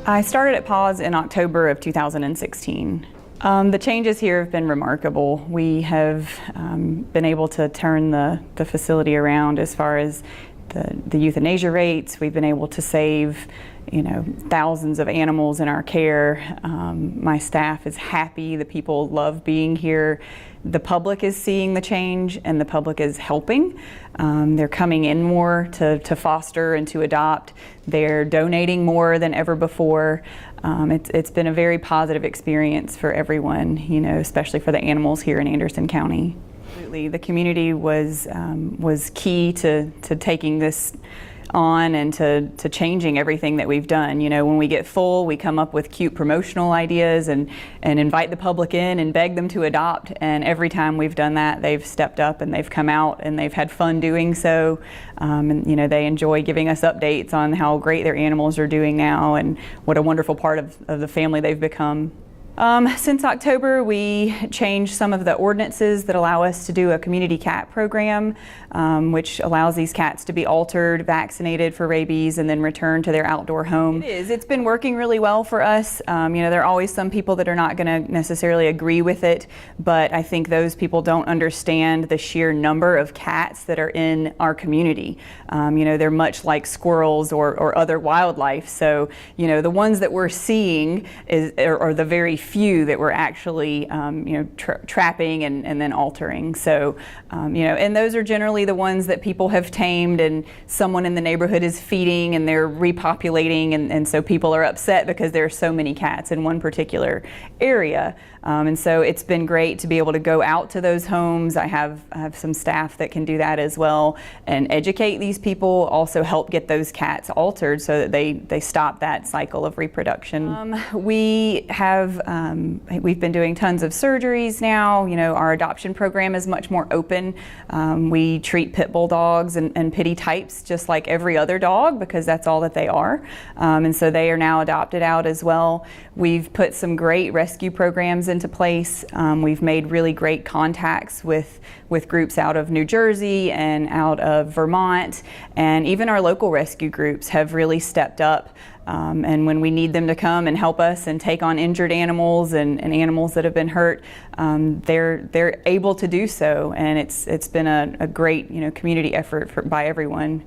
I started at Paws in October of 2016. The changes here have been remarkable. We have been able to turn the facility around as far as the euthanasia rates. We've been able to save, thousands of animals in our care. My staff is happy. The people love being here. The public is seeing the change, and the public is helping. They're coming in more to foster and to adopt. They're donating more than ever before. It's been a very positive experience for everyone, especially for the animals here in Anderson County. Absolutely, the community was key to taking this on and to changing everything that we've done. When we get full, we come up with cute promotional ideas and invite the public in and beg them to adopt. And every time we've done that, they've stepped up and they've come out and they've had fun doing so. And they enjoy giving us updates on how great their animals are doing now and what a wonderful part of the family they've become. Since October, we changed some of the ordinances that allow us to do a community cat program, which allows these cats to be altered, vaccinated for rabies, and then returned to their outdoor home. It's been working really well for us. There are always some people that are not going to necessarily agree with it, but I think those people don't understand the sheer number of cats that are in our community. They're much like squirrels or other wildlife. So, the ones that we're seeing are the very few that we're actually trapping and then altering. So and those are generally the ones that people have tamed and someone in the neighborhood is feeding and they're repopulating, and so people are upset because there are so many cats in one particular area. And so it's been great to be able to go out to those homes. I have some staff that can do that as well and educate these people, also help get those cats altered so that they stop that cycle of reproduction. We've been doing tons of surgeries now. Our adoption program is much more open. We treat pit bull dogs and pitty types just like every other dog because that's all that they are. And so they are now adopted out as well. We've put some great rescue programs into place. We've made really great contacts with groups out of New Jersey and out of Vermont, and even our local rescue groups have really stepped up. And when we need them to come and help us and take on injured animals and animals that have been hurt, they're able to do so, and it's been a great community effort by everyone.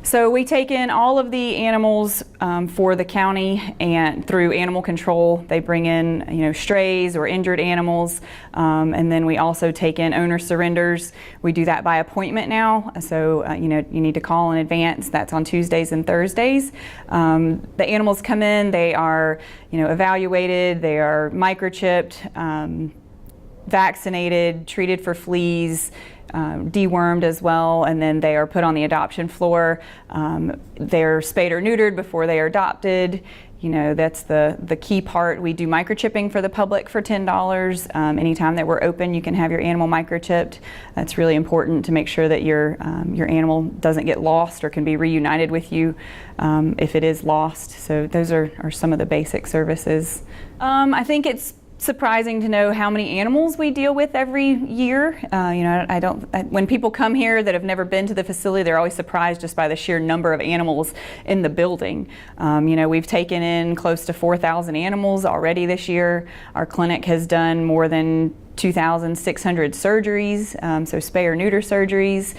So we take in all of the animals for the county, and through animal control they bring in strays or injured animals, and then we also take in owner surrenders. We do that by appointment now, so you need to call in advance. That's on Tuesdays and Thursdays. The animals come in, they are evaluated, they are microchipped, vaccinated, treated for fleas, dewormed as well, and then they are put on the adoption floor. They're spayed or neutered before they are adopted. That's the key part. We do microchipping for the public for $10. Anytime that we're open, you can have your animal microchipped. That's really important to make sure that your animal doesn't get lost or can be reunited with you if it is lost. So those are some of the basic services. I think it's surprising to know how many animals we deal with every year. When people come here that have never been to the facility, they're always surprised just by the sheer number of animals in the building. We've taken in close to 4,000 animals already this year. Our clinic has done more than 2,600 surgeries, so spay or neuter surgeries,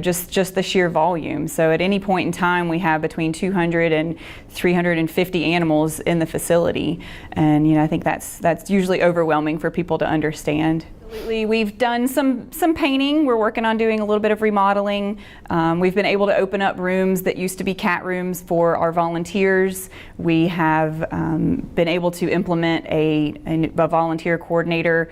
just the sheer volume. So at any point in time, we have between 200 and 350 animals in the facility, and I think that's usually overwhelming for people to understand. Absolutely. We've done some painting. We're working on doing a little bit of remodeling. We've been able to open up rooms that used to be cat rooms for our volunteers. We have been able to implement a volunteer coordinator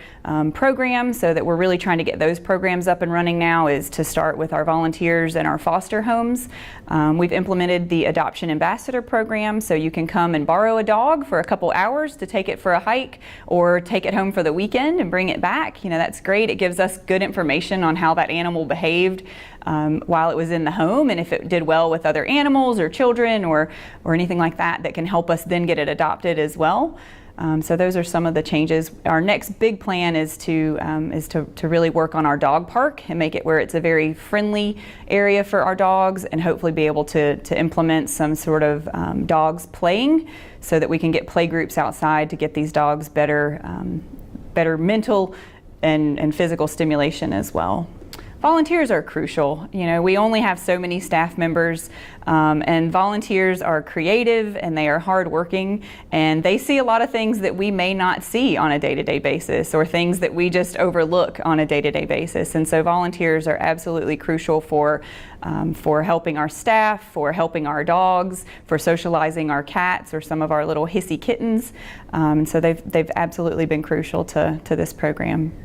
program, so that we're really trying to get those programs up and running now, is to start with our volunteers and our foster homes. We've implemented the Adoption Ambassador program, so you can come and borrow a dog for a couple hours to take it for a hike or take it home for the weekend and bring it back. That's great. It gives us good information on how that animal behaved while it was in the home, and if it did well with other animals or children or anything like that can help us then get it adopted as well. So those are some of the changes. Our next big plan is to really work on our dog park and make it where it's a very friendly area for our dogs, and hopefully be able to implement some sort of dogs playing, so that we can get play groups outside to get these dogs better mental and physical stimulation as well. Volunteers are crucial. You know, we only have so many staff members, and volunteers are creative and they are hardworking, and they see a lot of things that we may not see on a day-to-day basis, or things that we just overlook on a day-to-day basis. And so volunteers are absolutely crucial for helping our staff, for helping our dogs, for socializing our cats or some of our little hissy kittens. So they've absolutely been crucial to this program.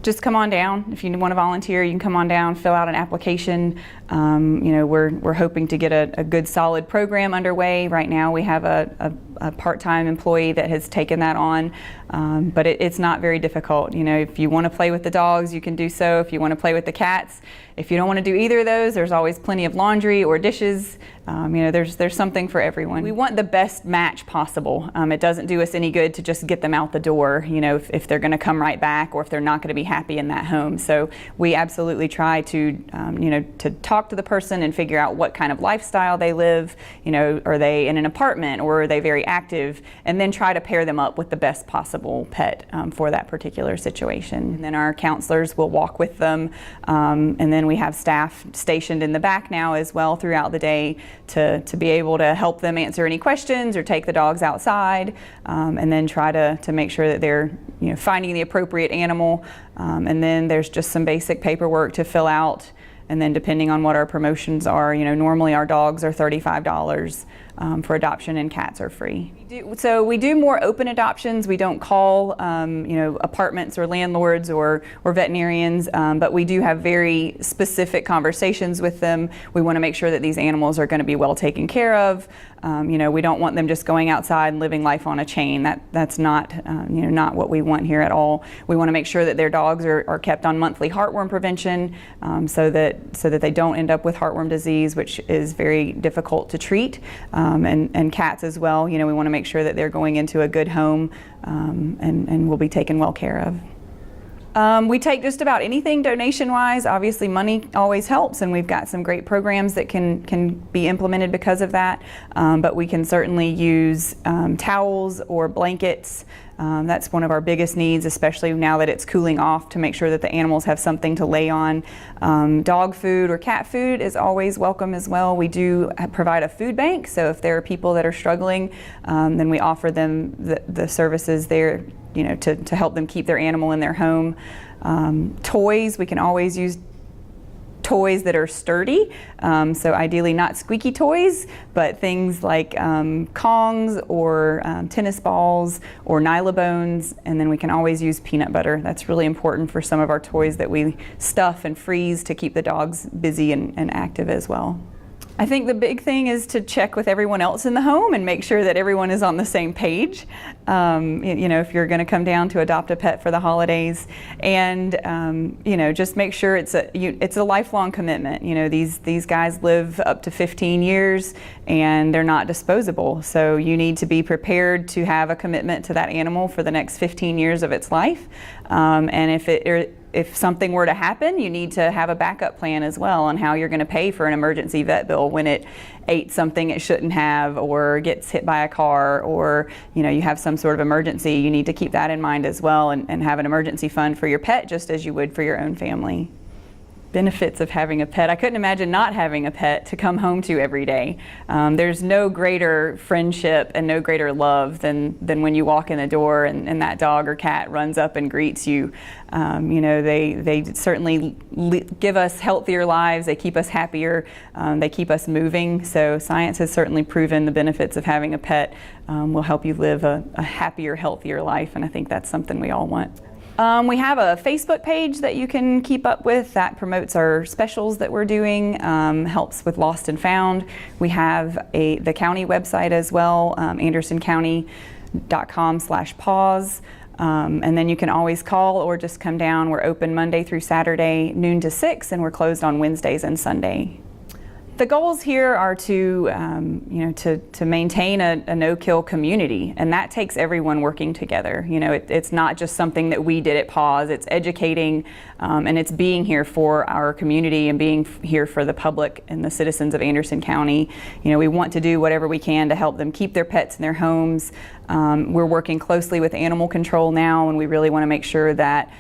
Just come on down. If you want to volunteer, you can come on down, fill out an application. You know, we're hoping to get a good solid program underway. Right now we have a part-time employee that has taken that on, but it's not very difficult. You know, if you want to play with the dogs, you can do so. If you want to play with the cats, if you don't want to do either of those, there's always plenty of laundry or dishes. You know, there's something for everyone. We want the best match possible. It doesn't do us any good to just get them out the door, you know, if they're going to come right back, or if they're not going to be happy in that home. So we absolutely try to, you know, to talk to the person and figure out what kind of lifestyle they live. You know, are they in an apartment, or are they very active? And then try to pair them up with the best possible pet for that particular situation. And then our counselors will walk with them, and then we have staff stationed in the back now as well throughout the day to be able to help them answer any questions or take the dogs outside, and then try to make sure that they're, you know, finding the appropriate animal. And then there's just some basic paperwork to fill out. And then depending on what our promotions are, you know, normally our dogs are $35 for adoption, and cats are free. So we do more open adoptions. We don't call, you know, apartments or landlords or veterinarians, but we do have very specific conversations with them. We want to make sure that these animals are going to be well taken care of. You know, we don't want them just going outside and living life on a chain. That's not, you know, not what we want here at all. We want to make sure that their dogs are kept on monthly heartworm prevention, so that they don't end up with heartworm disease, which is very difficult to treat, and cats as well. You know, we want to make sure that they're going into a good home, and will be taken well care of. We take just about anything donation-wise. Obviously, money always helps, and we've got some great programs that can be implemented because of that. But we can certainly use towels or blankets. That's one of our biggest needs, especially now that it's cooling off, to make sure that the animals have something to lay on. Dog food or cat food is always welcome as well. We do provide a food bank, so if there are people that are struggling, then we offer them the services there, you know, to help them keep their animal in their home. Toys, we can always use toys that are sturdy, so ideally not squeaky toys, but things like Kongs or tennis balls or Nylabones, and then we can always use peanut butter. That's really important for some of our toys that we stuff and freeze to keep the dogs busy and active as well. I think the big thing is to check with everyone else in the home and make sure that everyone is on the same page. You know, if you're going to come down to adopt a pet for the holidays, and you know, just make sure it's a lifelong commitment. You know, these guys live up to 15 years, and they're not disposable. So you need to be prepared to have a commitment to that animal for the next 15 years of its life. And if something were to happen, you need to have a backup plan as well on how you're going to pay for an emergency vet bill when it ate something it shouldn't have, or gets hit by a car, or, you know, you have some sort of emergency. You need to keep that in mind as well, and have an emergency fund for your pet, just as you would for your own family. Benefits of having a pet. I couldn't imagine not having a pet to come home to every day. There's no greater friendship and no greater love than when you walk in the door and that dog or cat runs up and greets you. You know, they certainly give us healthier lives. They keep us happier. They keep us moving. So science has certainly proven the benefits of having a pet will help you live a happier, healthier life, and I think that's something we all want. We have a Facebook page that you can keep up with that promotes our specials that we're doing, helps with Lost and Found. We have the county website as well, andersoncounty.com/paws. And then you can always call or just come down. We're open Monday through Saturday, noon to 6, and we're closed on Wednesdays and Sunday. The goals here are to, to maintain a no-kill community, and that takes everyone working together. It's not just something that we did at PAWS. It's educating, and it's being here for our community and being here for the public and the citizens of Anderson County. We want to do whatever we can to help them keep their pets in their homes. We're working closely with animal control now, and we really want to make sure that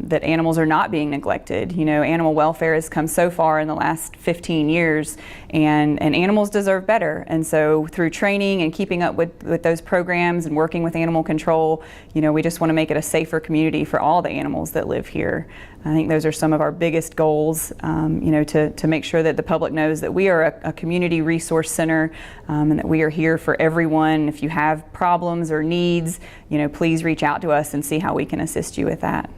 that animals are not being neglected. Animal welfare has come so far in the last 15 years, and animals deserve better. And so through training and keeping up with those programs and working with animal control, we just want to make it a safer community for all the animals that live here. I think those are some of our biggest goals, to make sure that the public knows that we are a community resource center, and that we are here for everyone. If you have problems or needs, please reach out to us and see how we can assist you with that.